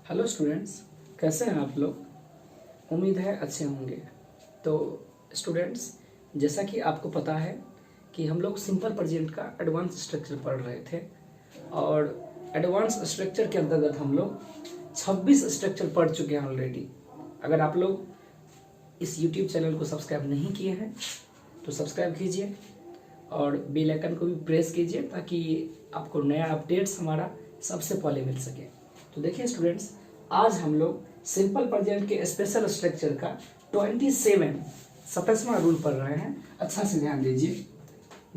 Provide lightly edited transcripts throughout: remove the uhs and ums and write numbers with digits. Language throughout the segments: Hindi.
हेलो स्टूडेंट्स, कैसे हैं आप लोग। उम्मीद है अच्छे होंगे। तो स्टूडेंट्स, जैसा कि आपको पता है कि हम लोग सिंपल प्रेजेंट का एडवांस स्ट्रक्चर पढ़ रहे थे और एडवांस स्ट्रक्चर के अंतर्गत हम लोग 26 स्ट्रक्चर पढ़ चुके हैं ऑलरेडी। अगर आप लोग इस यूट्यूब चैनल को सब्सक्राइब नहीं किए हैं तो सब्सक्राइब कीजिए और बेल आइकन को भी प्रेस कीजिए ताकि आपको नया अपडेट्स हमारा सबसे पहले मिल सके। तो देखिए स्टूडेंट्स, आज हम लोग सिंपल प्रेजेंट के स्पेशल स्ट्रक्चर का 27वां रूल पढ़ रहे हैं। अच्छा से ध्यान दीजिए।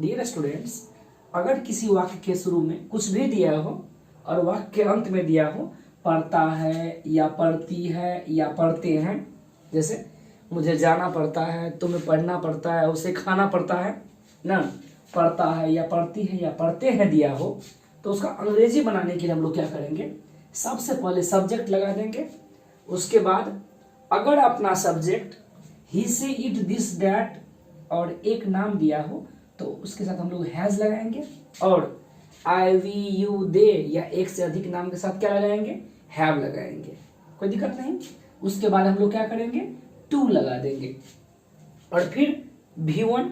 डियर स्टूडेंट्स, अगर किसी वाक्य के शुरू में कुछ भी दिया हो और वाक्य के अंत में दिया हो पढ़ता है या पढ़ती है या पढ़ते हैं, जैसे मुझे जाना पड़ता है, तुम्हें पढ़ना पड़ता है, उसे खाना पड़ता है ना, पढ़ता है या पढ़ती है या पढ़ते हैं दिया हो, तो उसका अंग्रेजी बनाने के लिए हम लोग क्या करेंगे, सबसे पहले सब्जेक्ट लगा देंगे। उसके बाद अगर अपना सब्जेक्ट ही से इट दिस दैट और एक नाम दिया हो तो उसके साथ हम लोग हैज लगाएंगे और आई वी यू दे या एक से अधिक नाम के साथ क्या लगाएंगे, हैव लगाएंगे। कोई दिक्कत नहीं। उसके बाद हम लोग क्या करेंगे, टू लगा देंगे और फिर V1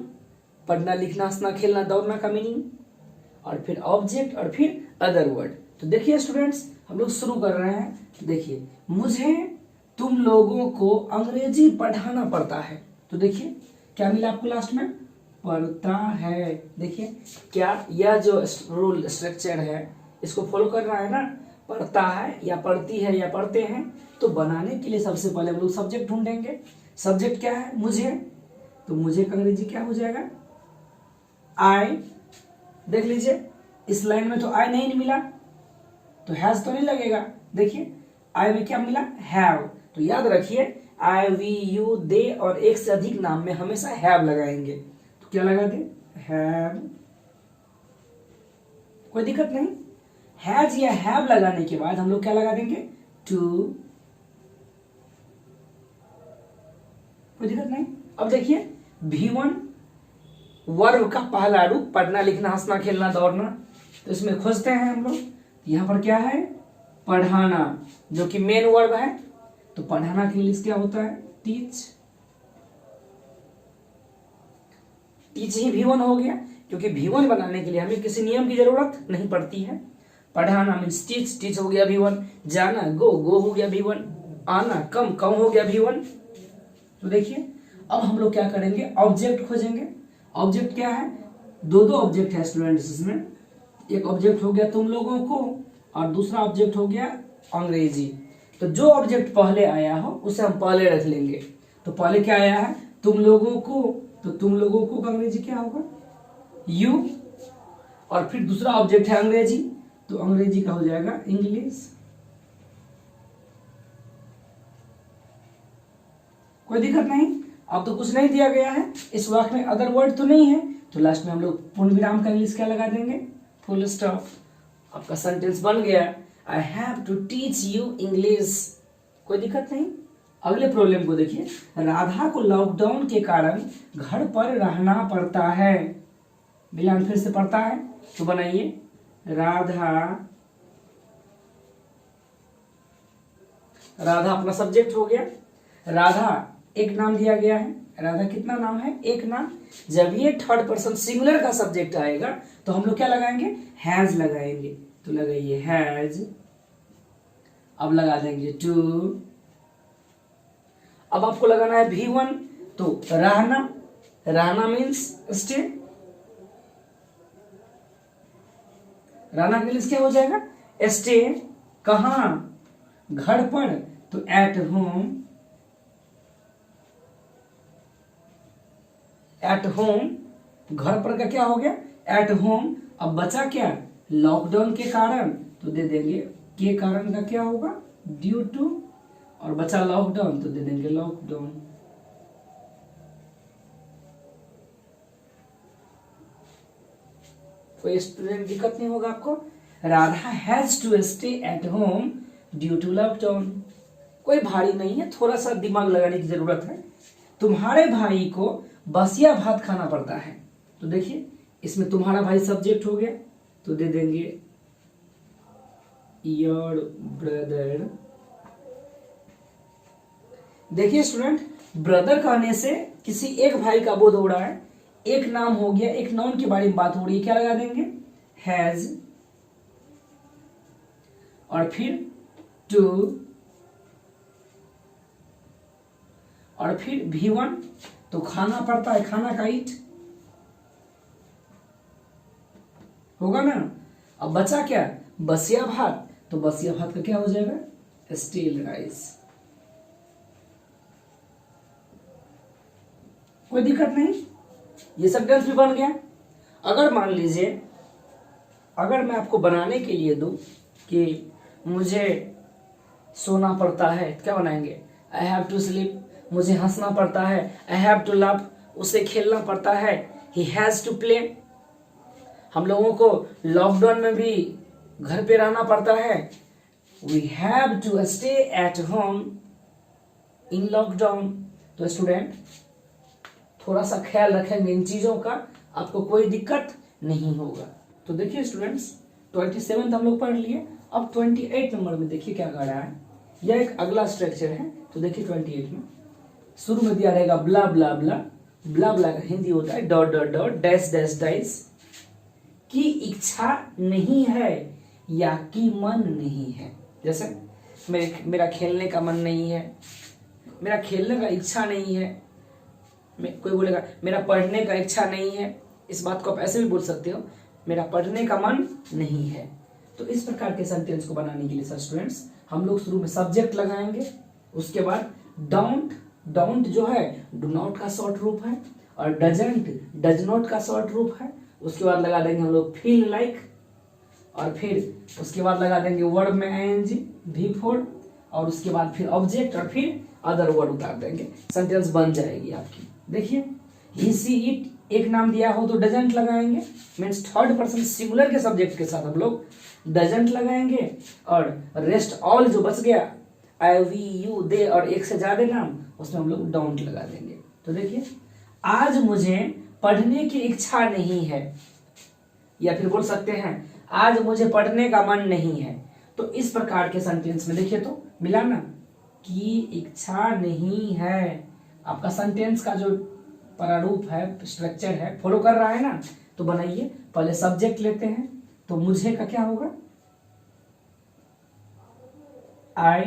पढ़ना लिखना हंसना खेलना दौड़ना का मीनिंग और फिर ऑब्जेक्ट और फिर अदर वर्ड। तो देखिए स्टूडेंट्स, हम लोग शुरू कर रहे हैं। देखिए, मुझे तुम लोगों को अंग्रेजी पढ़ाना पड़ता है। तो देखिए क्या मिला आपको लास्ट में, पढ़ता है। देखिए क्या यह जो रूल स्ट्रक्चर है इसको फॉलो कर रहा है ना, पढ़ता है या पढ़ती है या पढ़ते हैं। तो बनाने के लिए सबसे पहले हम लोग सब्जेक्ट ढूंढेंगे। सब्जेक्ट क्या है, मुझे, तो मुझे का अंग्रेजी क्या हो जाएगा, आई। देख लीजिए इस लाइन में तो आई नहीं मिला तो हैज तो नहीं लगेगा। देखिए आई में क्या मिला, हैव। तो याद रखिए आई वी यू दे और एक से अधिक नाम में हमेशा हैव लगाएंगे। तो क्या लगा दे, हैव। कोई दिक्कत नहीं। हैज या हैव लगाने के बाद हम लोग क्या लगा देंगे, टू। कोई दिक्कत नहीं। अब देखिए V1 वर्ब का पहला रूप पढ़ना लिखना हंसना खेलना दौड़ना, तो इसमें खोजते हैं हम लोग। यहां पर क्या है, पढ़ाना, जो कि मेन वर्ब है। तो पढ़ाना के इंग्लिश क्या होता है, टीच। टीच ही V1 हो गया, क्योंकि V1 बनाने के लिए हमें किसी नियम की जरूरत नहीं पड़ती है। पढ़ाना मीन्स टीच, टीच हो गया V1। जाना गो, गो हो गया V1। आना कम, कम हो गया V1। तो देखिए अब हम लोग क्या करेंगे, ऑब्जेक्ट खोजेंगे। ऑब्जेक्ट क्या है, दो ऑब्जेक्ट है स्टूडेंट्स इसमें। एक ऑब्जेक्ट हो गया तुम लोगों को और दूसरा ऑब्जेक्ट हो गया अंग्रेजी। तो जो ऑब्जेक्ट पहले आया हो उसे हम पहले रख लेंगे। तो पहले क्या आया है, तुम लोगों को, तो तुम लोगों को का अंग्रेजी क्या होगा, यू। और फिर दूसरा ऑब्जेक्ट है अंग्रेजी, तो अंग्रेजी का हो जाएगा इंग्लिश। कोई दिक्कत नहीं। अब तो कुछ नहीं दिया गया है, इस वाक्य में अदर वर्ड तो नहीं है, तो लास्ट में हम लोग पूर्ण विराम का इंग्लिश क्या लगा देंगे, फुल स्टॉप। आपका सेंटेंस बन गया, I have to teach you English. कोई दिक्कत नहीं। अगले प्रॉब्लम को देखिए, राधा को लॉकडाउन के कारण घर पर रहना पड़ता है। बिलान फिर से पड़ता है, तो बनाइए राधा। राधा अपना सब्जेक्ट हो गया। राधा एक नाम दिया गया है। राधा कितना नाम है, एक नाम। जब ये थर्ड पर्सन सिंगुलर का सब्जेक्ट आएगा तो हम लोग क्या लगाएंगे, हैज लगाएंगे। तो लगाइए हैज। अब लगा देंगे टू। अब आपको लगाना है V1, तो रहना। रहना मीन्स स्टे। रहना मीन्स क्या हो जाएगा, स्टे। कहां, घर पर, तो एट होम। एट होम, घर पर का क्या हो गया, एट होम। अब बचा क्या, लॉकडाउन के कारण, तो दे देंगे के कारण का क्या होगा, ड्यू टू। और बचा लॉकडाउन, तो दे देंगे लॉकडाउन। कोई स्टूडेंट दिक्कत नहीं होगा आपको। Radha has to stay at home due to lockdown. कोई भारी नहीं है, थोड़ा सा दिमाग लगाने की जरूरत है। तुम्हारे भाई को बसिया भात खाना पड़ता है। तो देखिए इसमें तुम्हारा भाई सब्जेक्ट हो गया, तो दे देंगे योर ब्रदर देखिए स्टूडेंट, ब्रदर कहने से किसी एक भाई का बोध हो रहा है, एक नाम हो गया, एक नाउन के बारे में बात हो रही है, क्या लगा देंगे, हैज, और फिर टू, और फिर V1, तो खाना पड़ता है, खाना का ईट होगा ना। अब बचा क्या, बसिया भात, तो बसिया भात का क्या हो जाएगा, स्टील राइस। कोई दिक्कत नहीं, ये सेंटेंस भी बन गया। अगर मान लीजिए, अगर मैं आपको बनाने के लिए दूं कि मुझे सोना पड़ता है, क्या बनाएंगे, आई हैव टू स्लीप, मुझे हंसना पड़ता है, आई हैव टू लव, उसे खेलना पड़ता है, ही हैज टू प्ले, हम लोगों को लॉकडाउन में भी घर पे रहना पड़ता है, we have to stay at home in lockdown. तो स्टूडेंट थोड़ा सा ख्याल रखेंगे इन चीजों का, आपको कोई दिक्कत नहीं होगा। तो देखिए स्टूडेंट्स, 27 हम लोग पढ़ लिए। अब 28 नंबर में देखिए क्या कह रहा है, यह एक अगला स्ट्रक्चर है। तो देखिए 28 में शुरू में दिया रहेगा ब्ला ब्ला ब्ला, ब्ला ब्ला का हिंदी होता है dot dot dot dash dash dash, की इच्छा नहीं है या की मन नहीं है। जैसे मेरा खेलने का मन नहीं है, मेरा खेलने का इच्छा नहीं है, कोई बोलेगा मेरा पढ़ने का इच्छा नहीं है, इस बात को आप ऐसे भी बोल सकते हो, मेरा पढ़ने का मन नहीं है। तो इस प्रकार के सेंटेंस को बनाने के लिए सर स्टूडेंट्स हम लोग शुरू में सब्जेक्ट लगाएंगे, उसके बाद डोंट, डोंट जो है डू नॉट का शॉर्ट रूप है, और डजंट डज नॉट का शॉर्ट रूप है। उसके बाद लगा देंगे हम लोग फील लाइक, और फिर उसके बाद लगा देंगे वर्ब में आईएनजी V4, और उसके बाद फिर ऑब्जेक्ट, और फिर अदर वर्ड उतार देंगे, सेंटेंस बन जाएगी आपकी। देखिए ही सी इट एक नाम दिया हो तो डजंट लगाएंगे, मीन्स थर्ड पर्सन सिंगुलर के सब्जेक्ट के साथ हम लोग डजंट लगाएंगे, और रेस्ट ऑल जो बच गया आई वी यू दे और एक से ज्यादा नाम, उसमें हम लोग डोंट लगा देंगे। तो देखिए आज मुझे पढ़ने की इच्छा नहीं है, या फिर बोल सकते हैं आज मुझे पढ़ने का मन नहीं है। तो इस प्रकार के सेंटेंस में देखिए तो मिला ना, की इच्छा नहीं है, आपका सेंटेंस का जो प्रारूप है, स्ट्रक्चर है, फॉलो कर रहा है ना। तो बनाइए, पहले सब्जेक्ट लेते हैं, तो मुझे का क्या होगा, आई।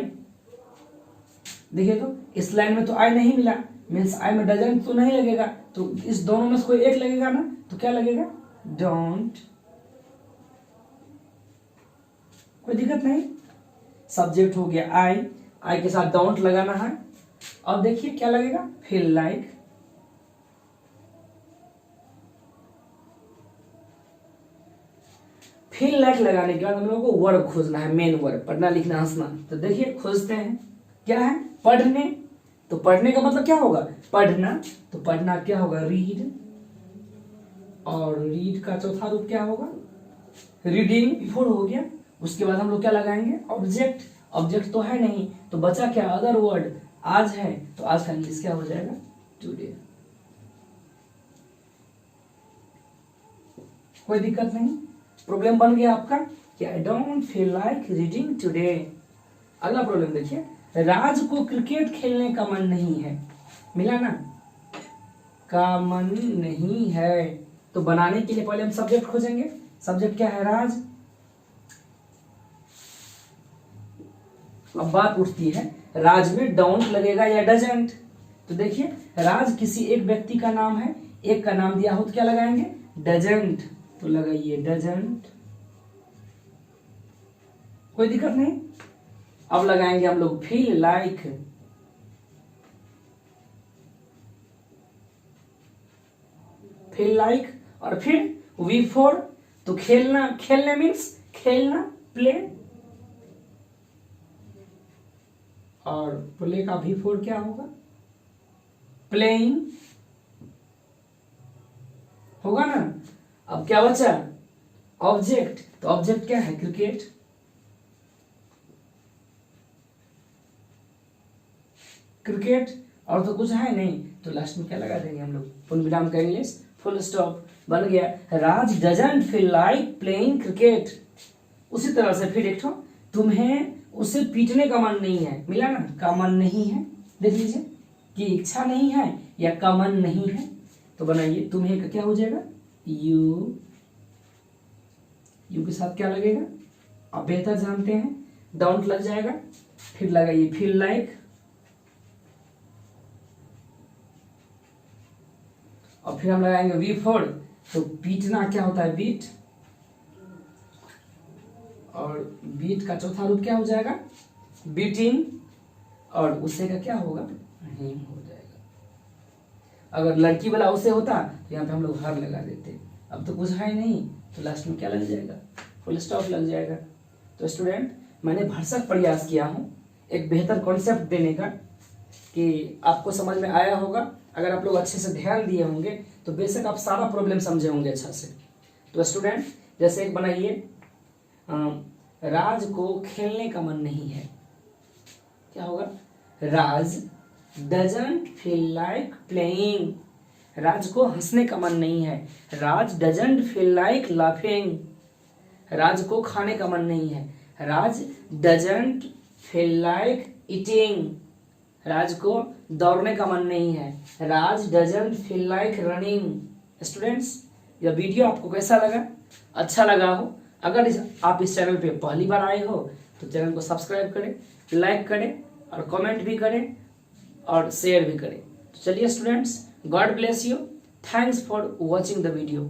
देखिए तो इस लाइन में तो आई नहीं मिला, मीन्स आई में डजंट तो नहीं लगेगा, तो इस दोनों में से कोई एक लगेगा ना, तो क्या लगेगा, डोंट। कोई दिक्कत नहीं, सब्जेक्ट हो गया आई, आई के साथ डोंट लगाना है। अब देखिए क्या लगेगा, फील लाइक, फील लाइक लगाने के बाद हम लोगों को वर्ब खोजना है, मेन वर्ब, पढ़ना लिखना हंसना। तो देखिए खोजते हैं, क्या है, पढ़ने, तो पढ़ने का मतलब क्या होगा, पढ़ना, तो पढ़ना क्या होगा, रीड, और रीड का चौथा रूप क्या होगा, रीडिंग, बिफोर हो गया। उसके बाद हम लोग क्या लगाएंगे, ऑब्जेक्ट, ऑब्जेक्ट तो है नहीं, तो बचा क्या, अदर वर्ड, आज है, तो आज का इंग्लिश क्या हो जाएगा, टुडे। कोई दिक्कत नहीं, प्रॉब्लम बन गया आपका कि I don't feel like reading today. अगला प्रॉब्लम देखिए, राज को क्रिकेट खेलने का मन नहीं है, मिला ना, का मन नहीं है। तो बनाने के लिए पहले हम सब्जेक्ट खोजेंगे, सब्जेक्ट क्या है, राज। अब बात उठती है, राज में डोंट लगेगा या डजंट। तो देखिए राज किसी एक व्यक्ति का नाम है, एक का नाम दिया हो तो क्या लगाएंगे, डजंट, तो लगाइए डजंट। कोई दिक्कत नहीं। अब लगाएंगे हम लोग फील लाइक, फील लाइक, और फिर V4, तो खेलना, खेलने मीन्स खेलना, प्ले, और प्ले का V4 क्या होगा, प्लेइंग होगा ना। अब क्या बचा, ऑब्जेक्ट, तो ऑब्जेक्ट क्या है, क्रिकेट, क्रिकेट, और तो कुछ है नहीं, तो लास्ट में क्या लगा देंगे हम लोग, फुल विराम का इंग्लिश, फुल स्टॉप, बन गया Raj doesn't feel like playing cricket. उसी तरह से फिर एक तुम्हें उसे पीटने का मन नहीं है, मिला ना, का मन नहीं है, देख लीजिए कि इच्छा नहीं है या का मन नहीं है, तो बनाइए तुम्हें का क्या हो जाएगा, यू, यू के साथ क्या लगेगा आप बेहतर जानते हैं, डोंट लग जाएगा, फिर लगाइए फील लाइक, और फिर हम लगाएंगे वी फॉर, तो पीटना क्या होता है, बीट, और बीट का चौथा रूप क्या हो जाएगा, बीटिंग, और उससे का क्या होगा, हिम हो जाएगा। अगर लड़की वाला उससे होता तो यहाँ पे हम लोग हर लगा देते, अब तो कुछ है नहीं, तो लास्ट में क्या लग जाएगा, फुल स्टॉप लग जाएगा। तो स्टूडेंट, मैंने भरसक प्रयास किया हूँ एक बेहतर कॉन्सेप्ट देने का, कि आपको समझ में आया होगा। अगर आप लोग अच्छे से ध्यान दिए होंगे तो बेशक आप सारा प्रॉब्लम समझे होंगे अच्छा से। तो स्टूडेंट, जैसे एक बनाइए, राज को खेलने का मन नहीं है, क्या होगा, Raj doesn't feel like playing, Raj को हंसने का मन नहीं है, Raj doesn't feel like laughing, Raj को खाने का मन नहीं है, Raj doesn't feel like eating, Raj को दौड़ने का मन नहीं है, Raj doesn't feel like running. Students, यह वीडियो आपको कैसा लगा, अच्छा लगा हो, अगर आप इस चैनल पे पहली बार आए हो तो चैनल को सब्सक्राइब करें, लाइक करें और कमेंट भी करें और शेयर भी करें। तो चलिए students, God bless you, thanks for watching the video.